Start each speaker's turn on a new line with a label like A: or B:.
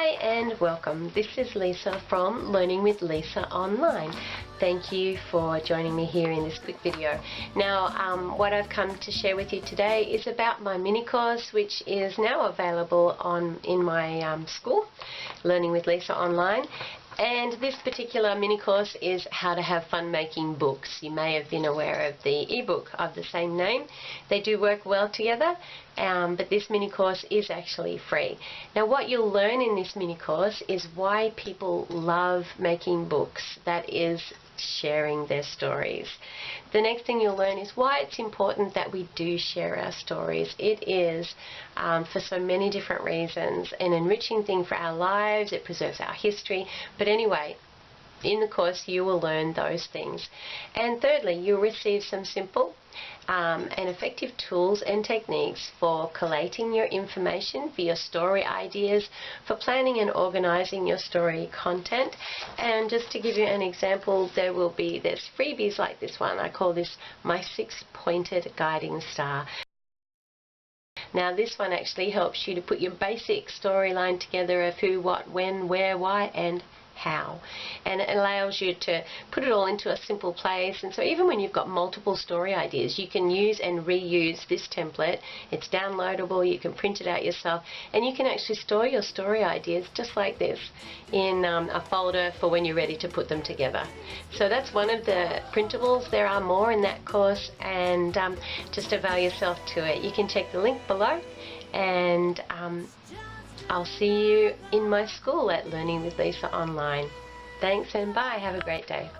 A: Hi and welcome. This is Lisa from Learning with Lisa Online. Thank you for joining me here in this quick video. Now, what I've come to share with you today is about my mini course, which is now available in my school, Learning with Lisa Online. And this particular mini course is how to have fun making books. You may have been aware of the ebook of the same name. They do work well together, but this mini course is actually free. Now what you'll learn in this mini course is why people love making books. That is, sharing their stories. The next thing you'll learn is why it's important that we do share our stories. It is, for so many different reasons, an enriching thing for our lives. It preserves our history. But anyway, in the course you will learn those things. And thirdly, you'll receive some simple and effective tools and techniques for collating your information, for your story ideas, for planning and organizing your story content. And just to give you an example, there's freebies like this one. I call this my 6-pointed guiding star. Now this one actually helps you to put your basic storyline together of who, what, when, where, why, and how, and it allows you to put it all into a simple place. And so even when you've got multiple story ideas, you can use and reuse this template. It's downloadable, you can print it out yourself, and you can actually store your story ideas just like this in a folder for when you're ready to put them together. So that's one of the printables. There are more in that course, and just avail yourself to it. You can check the link below, and I'll see you in my school at Learning with Lisa Online. Thanks and bye. Have a great day.